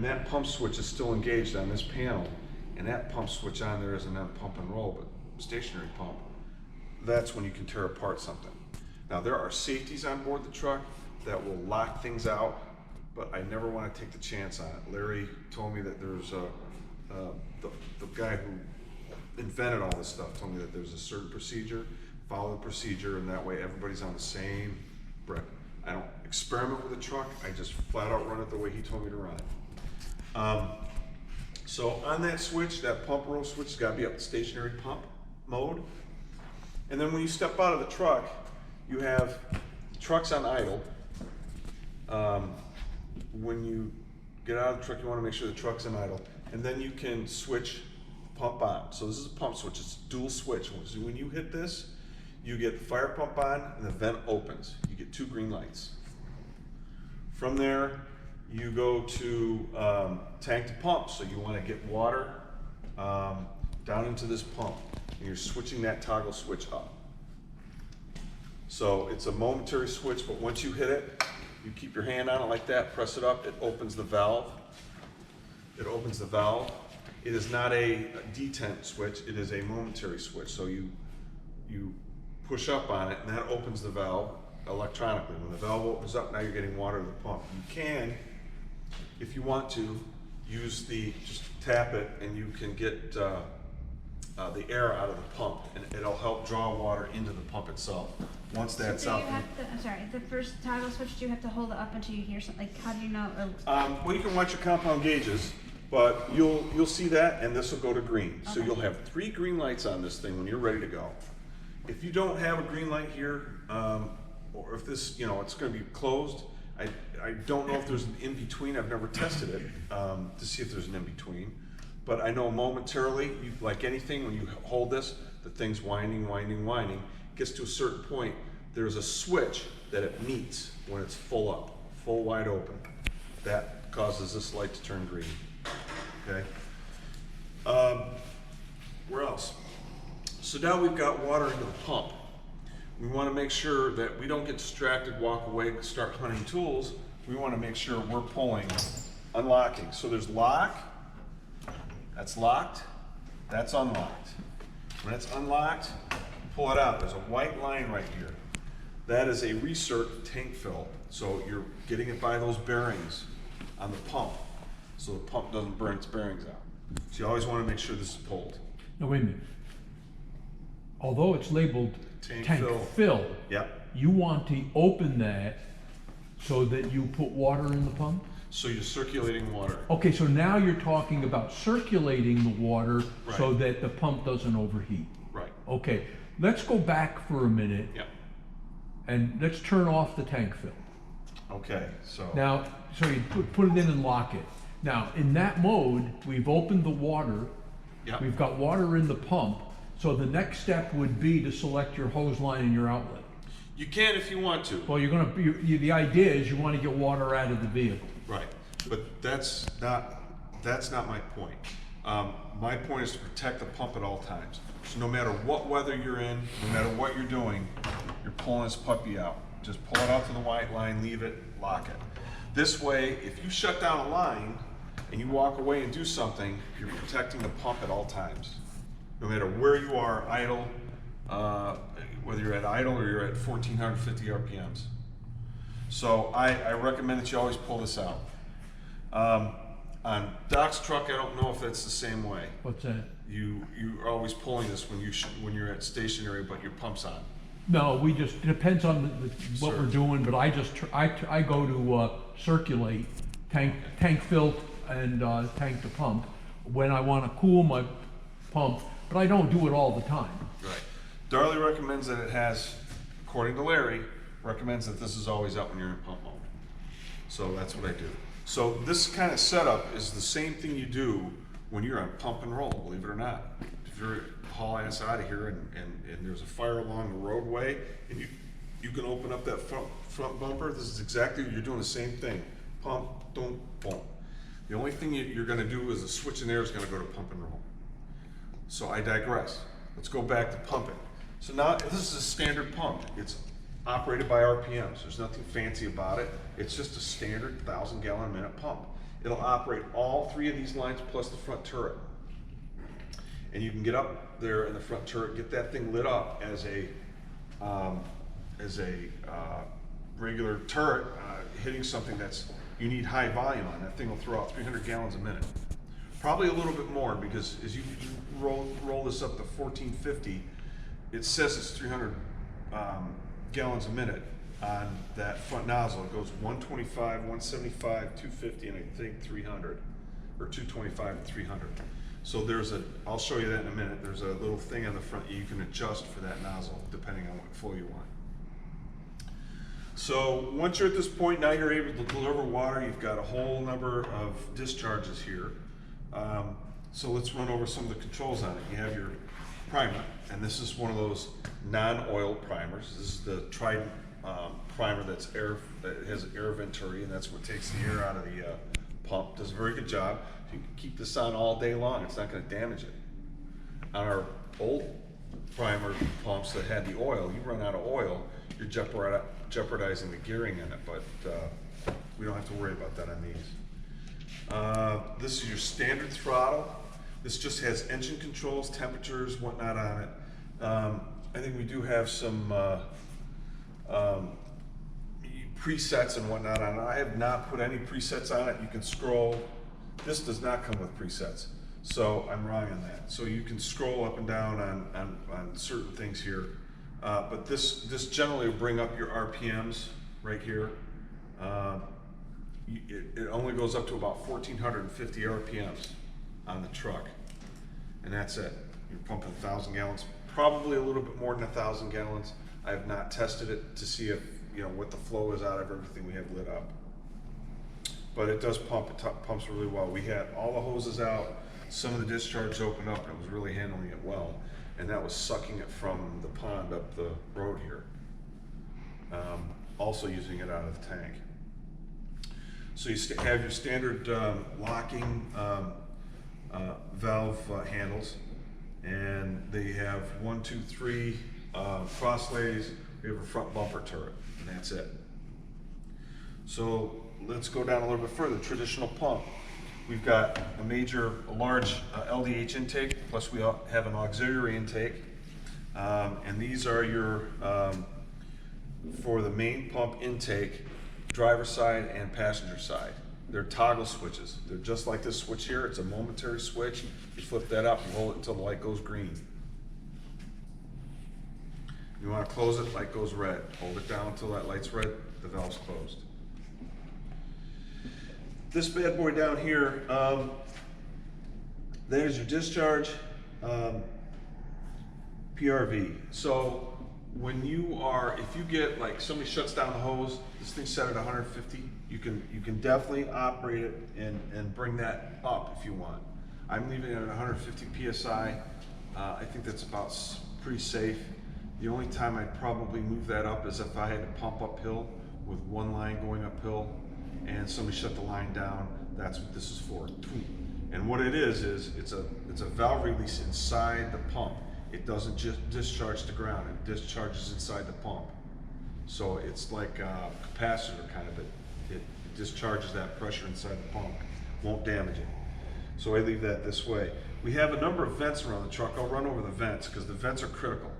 and that pump switch is still engaged on this panel, and that pump switch on there isn't on pump and roll, but stationary pump, that's when you can tear apart something. Now there are safeties on board the truck that will lock things out, but I never want to take the chance on it. Larry told me that there's the guy who invented all this stuff told me that there's a certain procedure, follow the procedure, and that way everybody's on the same breath. I don't experiment with a truck, I just flat out run it the way he told me to run it. So on that switch, that pump roll switch has got to be up to stationary pump mode. And then when you step out of the truck, you have trucks on idle. When you get out of the truck, you want to make sure the truck's on idle. And then you can switch pump on. So this is a pump switch, it's a dual switch. So when you hit this, you get the fire pump on and the vent opens. You get 2 green lights. From there, you go to tank to pump. So you want to get water down into this pump. And you're switching that toggle switch up. So it's a momentary switch, but once you hit it, you keep your hand on it like that, press it up, it opens the valve. It opens the valve. It is not a detent switch, it is a momentary switch. So you push up on it and that opens the valve electronically. When the valve opens up, now you're getting water to the pump. You can, if you want to, use just tap it and you can get the air out of the pump and it'll help draw water into the pump itself. Once that's so out. I'm sorry, the first toggle switch, do you have to hold it up until you hear something? Like, how do you know? Well, you can watch your compound gauges, but you'll see that, and this will go to green. Okay. So you'll have 3 green lights on this thing when you're ready to go. If you don't have a green light here, or if this, it's going to be closed, I don't know if there's an in-between. I've never tested it to see if there's an in-between. But I know momentarily, like anything, when you hold this, the thing's winding. It gets to a certain point, there's a switch that it meets when it's full up, full wide open. That causes this light to turn green. Okay. Where else? So now we've got water into the pump. We want to make sure that we don't get distracted, walk away, start hunting tools. We want to make sure we're pulling, unlocking. So there's lock, that's locked, that's unlocked. When it's unlocked, pull it out. There's a white line right here. That is a recirc tank fill. So you're getting it by those bearings on the pump. So the pump doesn't burn its bearings out. So you always want to make sure this is pulled. No, wait a minute. Although it's labeled tank fill, yep. You want to open that so that you put water in the pump? So you're circulating water. Okay, so now you're talking about circulating the water right. So that the pump doesn't overheat. Right. Okay, let's go back for a minute. Yep. And let's turn off the tank fill. Okay, so. Now, so you put it in and lock it. Now, in that mode, we've opened the water. Yep. We've got water in the pump. So the next step would be to select your hose line and your outlet. You can if you want to. Well, the idea is you want to get water out of the vehicle. Right, but that's not my point. My point is to protect the pump at all times. So no matter what weather you're in, no matter what you're doing, you're pulling this puppy out. Just pull it out to the white line, leave it, lock it. This way, if you shut down a line and you walk away and do something, you're protecting the pump at all times. No matter where you are, idle, whether you're at idle or you're at 1450 RPMs. So I recommend that you always pull this out. On Doc's truck, I don't know if that's the same way. What's that? You're always pulling this when you're at stationary, but your pump's on. No, it depends on what we're doing, but I go to circulate, tank fill and tank to pump when I want to cool my pump, but I don't do it all the time. Right. Darley recommends that it has, according to Larry, recommends that this is always up when you're in pump mode. So that's what I do. So this kind of setup is the same thing you do when you're on pump and roll, believe it or not. If you're haul ass out of here and there's a fire along the roadway and you can open up that front bumper, this is exactly, you're doing the same thing. Pump, boom, boom. The only thing you're gonna do is the switch in there is gonna go to pump and roll. So I digress. Let's go back to pumping. So now this is a standard pump. It's operated by RPMs. There's nothing fancy about it. It's just a standard 1,000 gallon a minute pump. It'll operate all 3 of these lines plus the front turret. And you can get up there in the front turret, get that thing lit up as a regular turret hitting something that's you need high volume on. That thing will throw out 300 gallons a minute. Probably a little bit more, because as you roll this up to 1450, it says it's 300 gallons a minute on that front nozzle. It goes 125, 175, 250, and I think 300, or 225 and 300. So I'll show you that in a minute. There's a little thing on the front you can adjust for that nozzle depending on what flow you want. So once you're at this point, now you're able to deliver water. You've got a whole number of discharges here. So let's run over some of the controls on it. You have your primer, and this is one of those non-oil primers. This is the Trident primer that has an air venturi, and that's what takes the air out of the pump. Does a very good job. You can keep this on all day long. It's not going to damage it. On our old primer pumps that had the oil, you run out of oil, you're jeopardizing the gearing in it, but we don't have to worry about that on these. This is your standard throttle. This just has engine controls, temperatures, whatnot on it. I think we do have some presets and whatnot on it. I have not put any presets on it. You can scroll. This does not come with presets, so I'm wrong on that. So you can scroll up and down on certain things here. But this generally will bring up your RPMs right here. It only goes up to about 1,450 RPMs on the truck, and that's it. You're pumping 1,000 gallons, probably a little bit more than 1,000 gallons. I have not tested it to see if what the flow is out of everything we have lit up, but it does pump. It pumps really well. We had all the hoses out, some of the discharge opened up, and it was really handling it well. And that was sucking it from the pond up the road here. Also using it out of the tank. So you have your standard locking valve handles, and they have 1, 2, 3 cross lays. We have a front bumper turret, and that's it. So let's go down a little bit further. Traditional pump. We've got a large LDH intake, plus we have an auxiliary intake. And these are your, for the main pump intake, driver side and passenger side. They're toggle switches. They're just like this switch here. It's a momentary switch. You flip that up and hold it until the light goes green. You want to close it, light goes red. Hold it down until that light's red, the valve's closed. This bad boy down here, there's your discharge PRV. So when if you get, like, somebody shuts down the hose, this thing's set at 150, you can definitely operate it and bring that up if you want. I'm leaving it at 150 PSI. I think that's about pretty safe. The only time I'd probably move that up is if I had to pump uphill with one line going uphill and somebody shut the line down. That's what this is for. And what it is it's a valve release inside the pump. It doesn't just discharge to ground, it discharges inside the pump. So it's like a capacitor kind of. It discharges that pressure inside the pump, won't damage it. So I leave that this way. We have a number of vents around the truck. I'll run over the vents because the vents are critical.